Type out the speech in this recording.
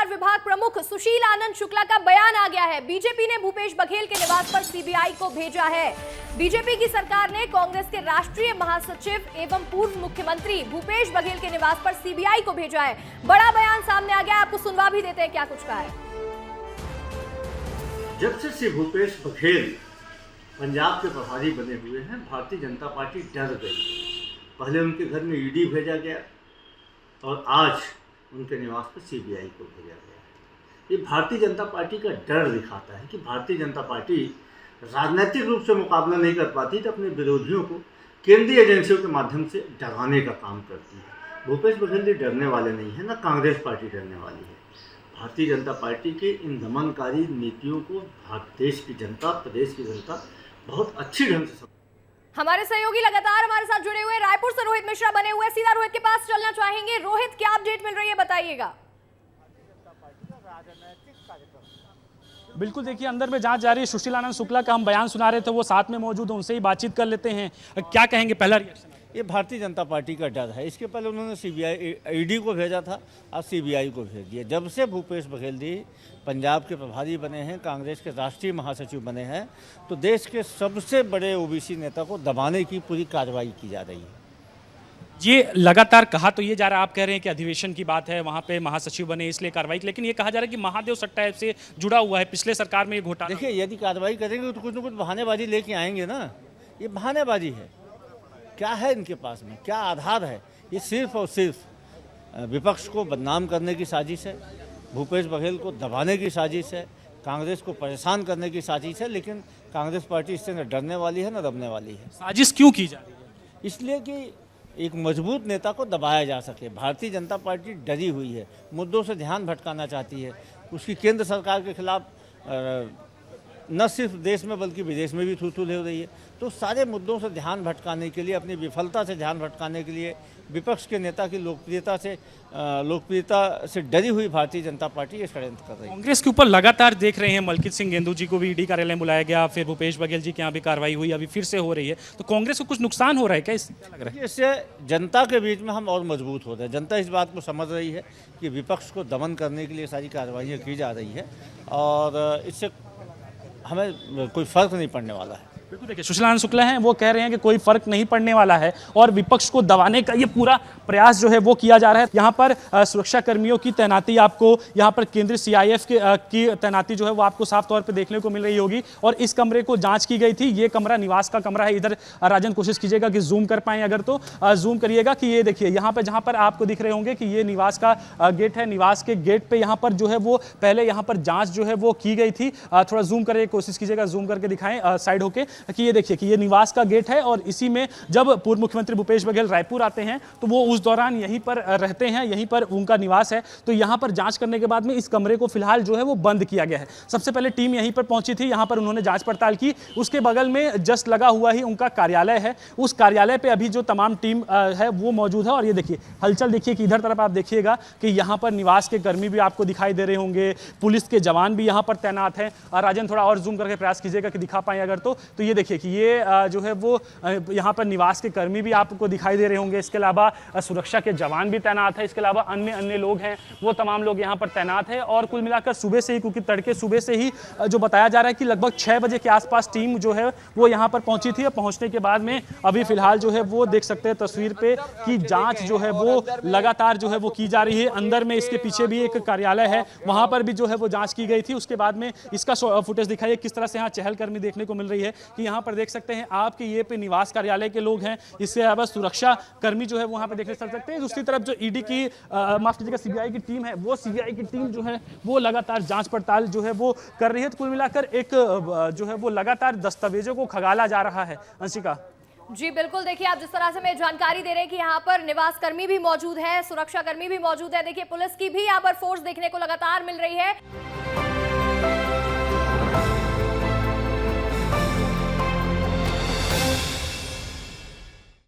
समाचार विभाग प्रमुख सुशील आनंद शुक्ला का बयान आ गया है। बीजेपी ने भूपेश बघेल के निवास पर सीबीआई को भेजा है। बीजेपी की सरकार ने कांग्रेस के राष्ट्रीय महासचिव एवं पूर्व मुख्यमंत्री भूपेश बघेल के निवास पर सीबीआई को भेजा है। बड़ा बयान सामने आ गया है, आपको सुनवा भी देते हैं क्या कुछ कहा है। जब से श्री भूपेश बघेल पंजाब के प्रभारी बने हुए हैं, भारतीय जनता पार्टी डर गई। पहले उनके घर में ईडी भेजा गया और आज उनके निवास पर सीबीआई को भेजा गया है। ये भारतीय जनता पार्टी का डर दिखाता है कि भारतीय जनता पार्टी राजनीतिक रूप से मुकाबला नहीं कर पाती तो अपने विरोधियों को केंद्रीय एजेंसियों के माध्यम से डराने का काम करती है। भूपेश बघेल जी डरने वाले नहीं है, ना कांग्रेस पार्टी डरने वाली है। भारतीय जनता पार्टी के इन दमनकारी नीतियों को देश की जनता, प्रदेश की जनता बहुत अच्छी ढंग से हमारे सहयोगी लगातार हमारे साथ जुड़े हुए रायपुर से रोहित मिश्रा बने हुए, सीधा रोहित के पास चलना चाहेंगे। रोहित, क्या अपडेट मिल रही है, बताइएगा। बिल्कुल, देखिए अंदर में जांच जारी है। सुशील आनंद शुक्ला का हम बयान सुना रहे थे, वो साथ में मौजूद है, उनसे ही बातचीत कर लेते हैं। क्या कहेंगे, पहला रिएक्शन? ये भारतीय जनता पार्टी का डर है। इसके पहले उन्होंने सीबीआई ईडी को भेजा था, आज सीबीआई को भेज दिया। जब से भूपेश बघेल जी पंजाब के प्रभारी बने हैं, कांग्रेस के राष्ट्रीय महासचिव बने हैं, तो देश के सबसे बड़े ओबीसी नेता को दबाने की पूरी कार्रवाई की जा रही है। ये लगातार कहा तो ये जा रहा है, आप कह रहे हैं कि अधिवेशन की बात है, वहाँ पे महासचिव बने इसलिए कार्रवाई, लेकिन ये कहा जा रहा है कि महादेव सट्टा से जुड़ा हुआ है, पिछले सरकार में ये घोटाला। देखिए, यदि कार्रवाई करेंगे तो कुछ न कुछ बहानेबाजी लेके आएंगे ना। ये बहानेबाजी है। क्या है इनके पास में, क्या आधार है? ये सिर्फ और सिर्फ विपक्ष को बदनाम करने की साजिश है, भूपेश बघेल को दबाने की साजिश है, कांग्रेस को परेशान करने की साजिश है। लेकिन कांग्रेस पार्टी इससे न डरने वाली है न दबने वाली है। साजिश क्यों की जा रही है? इसलिए कि एक मजबूत नेता को दबाया जा सके। भारतीय जनता पार्टी डरी हुई है, मुद्दों से ध्यान भटकाना चाहती है। उसकी केंद्र सरकार के खिलाफ न सिर्फ देश में बल्कि विदेश में भी थू-थू हो रही है। तो सारे मुद्दों से ध्यान भटकाने के लिए, अपनी विफलता से ध्यान भटकाने के लिए, विपक्ष के नेता की लोकप्रियता से डरी हुई भारतीय जनता पार्टी ये षड्यंत्र कर रही है। कांग्रेस के ऊपर लगातार देख रहे हैं, मलकित सिंह गेंदू जी को भी ईडी कार्यालय बुलाया गया, फिर भूपेश बघेल जी के यहाँ भी कार्रवाई हुई, अभी फिर से हो रही है। तो कांग्रेस को कुछ नुकसान हो रहा है क्या, इससे क्या लग रहा है? इससे जनता के बीच में हम और मजबूत हो रहे हैं। जनता इस बात को समझ रही है कि विपक्ष को दमन करने के लिए सारी कार्रवाइयाँ की जा रही है और इससे हमें कोई फर्क नहीं पड़ने वाला है। बिल्कुल, देखिए सुशील आनंद शुक्ला हैं, वो कह रहे हैं कि कोई फर्क नहीं पड़ने वाला है और विपक्ष को दबाने का ये पूरा प्रयास जो है वो किया जा रहा है। यहाँ पर सुरक्षा कर्मियों की तैनाती, आपको यहाँ पर केंद्रीय सीआईएफ की तैनाती जो है वो आपको साफ तौर पे देखने को मिल रही होगी। और इस कमरे को जांच की गई थी, ये कमरा निवास का कमरा है। इधर राजन कोशिश कीजिएगा कि जूम कर पाएं, अगर तो जूम करिएगा कि ये देखिए यहाँ पर जहाँ पर आपको दिख रहे होंगे कि ये निवास का गेट है। निवास के गेट पे यहाँ पर जो है वो पहले यहाँ पर जाँच जो है वो की गई थी। थोड़ा जूम करके कोशिश कीजिएगा, जूम करके दिखाएं साइड होके कि ये देखिए कि ये निवास का गेट है और इसी में जब पूर्व मुख्यमंत्री भूपेश बघेल रायपुर आते हैं तो वो उस दौरान यहीं पर रहते हैं, यहीं पर उनका निवास है। तो यहाँ पर जांच करने के बाद में इस कमरे को फिलहाल जो है वो बंद किया गया है। सबसे पहले टीम यहीं पर पहुंची थी, यहाँ पर उन्होंने जांच पड़ताल की। उसके बगल में जस्ट लगा हुआ ही उनका कार्यालय है, उस कार्यालय पे अभी जो तमाम टीम है वो मौजूद है। और ये देखिए हलचल, देखिए कि इधर तरफ आप देखिएगा कि यहाँ पर निवास के कर्मी भी आपको दिखाई दे रहे होंगे, पुलिस के जवान भी यहाँ पर तैनात हैं। राजन थोड़ा और जूम करके प्रयास कीजिएगा कि दिखा पाएं अगर तो ये देखिए कि ये जो है वो यहाँ पर निवास के कर्मी भी आपको दिखाई दे रहे होंगे। इसके अलावा सुरक्षा के जवान भी तैनात है, इसके अलावा अन्य लोग हैं, वो तमाम लोग यहाँ पर तैनात है। और कुल मिलाकर सुबह से ही, क्योंकि तड़के सुबह से ही जो बताया जा रहा है कि लगभग 6 बजे के आसपास टीम जो है वो यहाँ पर पहुंची थी। और पहुंचने के बाद में अभी फिलहाल जो है वो देख सकते हैं तस्वीर पे कि जाँच जो है वो लगातार जो है वो की जा रही है। अंदर में इसके पीछे भी एक कार्यालय है, वहाँ पर भी जो है वो जाँच की गई थी। उसके बाद में इसका फुटेज दिखाइए किस तरह से यहाँ चहलकदमी देखने को मिल रही है कि यहाँ पर देख सकते हैं आपके ये पे निवास कार्यालय के लोग हैं, इसके अलावा सुरक्षा कर्मी जो है वहां पे देखने चल सकते हैं। दूसरी तरफ जो ईडी की माफ कीजिएगा सीबीआई की टीम है, वो सीबीआई की टीम जो है वो लगातार जांच पड़ताल जो है वो कर रही है। तो कुल मिलाकर एक जो है वो लगातार दस्तावेजों को खंगाला जा रहा है। अंशिका जी बिल्कुल, देखिए आप जिस तरह से हमें जानकारी दे रहे हैं कि यहाँ पर निवास कर्मी भी मौजूद है, सुरक्षा कर्मी भी मौजूद है। देखिए पुलिस की भी यहाँ पर फोर्स देखने को लगातार मिल रही है।